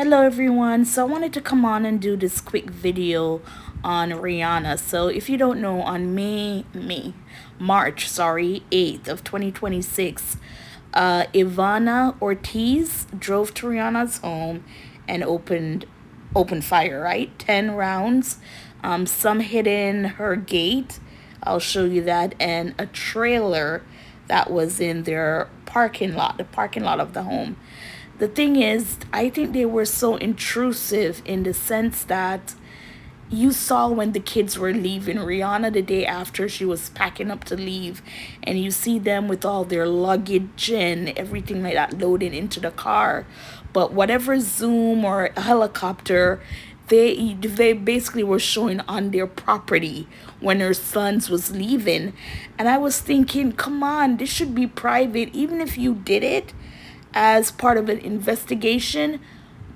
Hello everyone. So I wanted to come on and do this quick video on Rihanna. So if you don't know, on March 8th of 2026, Ivana Ortiz drove to Rihanna's home and opened fire, right? 10 rounds. Some hit in her gate. I'll show you that, and a trailer that was in their parking lot, the parking lot of the home. The thing is, I think they were so intrusive in the sense that you saw when the kids were leaving Rihanna the day after she was packing up to leave, and you see them with all their luggage and everything like that loaded into the car. But whatever Zoom or helicopter, they basically were showing on their property when her sons was leaving. And I was thinking, come on, this should be private. Even if you did it as part of an investigation,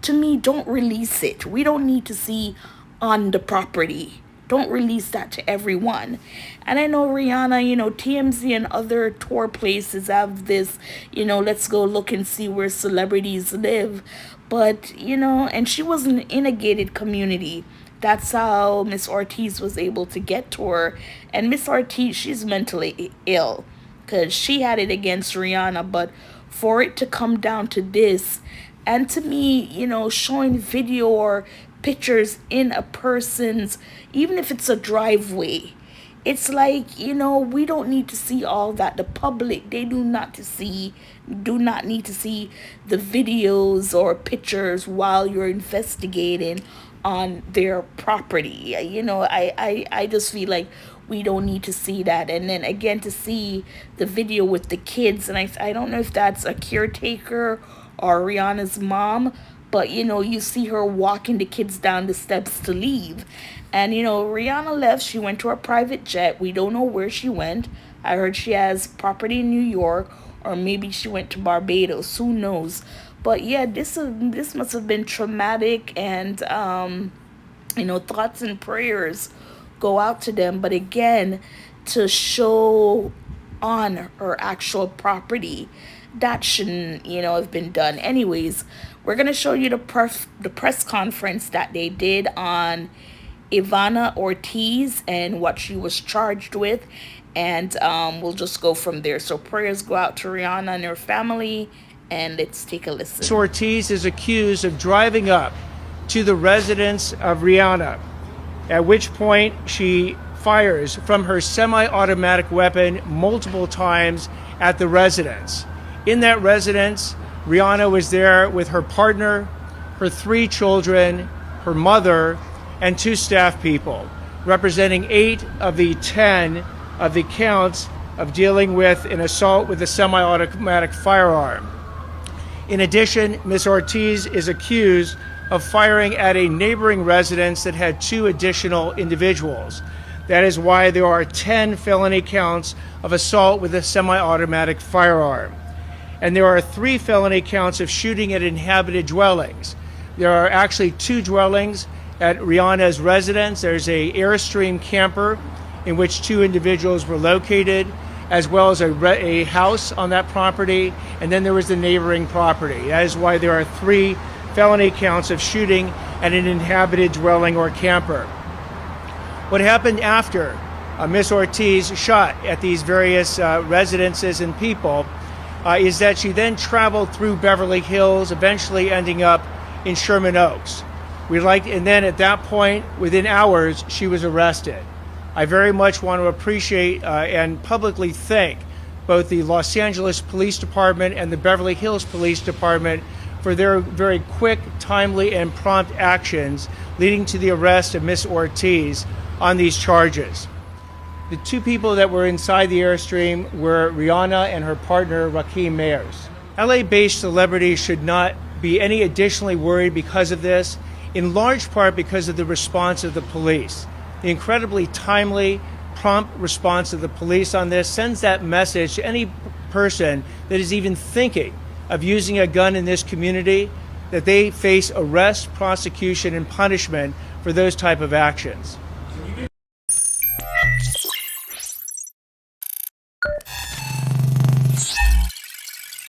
to me, don't release it. We don't need to see on the property. Don't release that to everyone. And I know Rihanna, TMZ and other tour places have this, let's go look and see where celebrities live. But, and she wasn't in a gated community. That's how Miss Ortiz was able to get to her. And Miss Ortiz, she's mentally ill because she had it against Rihanna. But for it to come down to this, and to me, showing video or pictures in a person's, even if it's a driveway, it's like, we don't need to see all that. The public, they do not need to see the videos or pictures while you're investigating on their property. I just feel like we don't need to see that. And then again, to see the video with the kids, and I don't know if that's a caretaker or Rihanna's mom, but you see her walking the kids down the steps to leave. And Rihanna left. She went to a private jet. We don't know where she went. I heard she has property in New York, or maybe she went to Barbados. Who knows? But yeah, this must have been traumatic, and thoughts and prayers go out to them. But again, to show on her actual property, that shouldn't have been done. Anyways, we're gonna show you the press conference that they did on Ivana Ortiz and what she was charged with, and we'll just go from there. So prayers go out to Rihanna and her family, and let's take a listen. Ms. Ortiz is accused of driving up to the residence of Rihanna, at which point she fires from her semi-automatic weapon multiple times at the residence. In that residence, Rihanna was there with her partner, her 3 children, her mother, and 2 staff people, representing 8 of the 10 of the counts of dealing with an assault with a semi-automatic firearm. In addition, Ms. Ortiz is accused of firing at a neighboring residence that had 2 additional individuals. That is why there are 10 felony counts of assault with a semi-automatic firearm. And there are 3 felony counts of shooting at inhabited dwellings. There are actually 2 dwellings at Rihanna's residence. There's a Airstream camper in which 2 individuals were located, as well as a house on that property, and then there was the neighboring property. That is why there are 3 felony counts of shooting at an inhabited dwelling or camper. What happened after Ms. Ortiz shot at these various residences and people is that she then traveled through Beverly Hills, eventually ending up in Sherman Oaks. And then at that point, within hours, she was arrested. I very much want to appreciate and publicly thank both the Los Angeles Police Department and the Beverly Hills Police Department for their very quick, timely, and prompt actions leading to the arrest of Ms. Ortiz on these charges. The 2 people that were inside the Airstream were Rihanna and her partner, Rakim Mayers. LA-based celebrities should not be any additionally worried because of this, in large part because of the response of the police. The incredibly timely, prompt response of the police on this sends that message to any person that is even thinking of using a gun in this community, that they face arrest, prosecution, and punishment for those type of actions.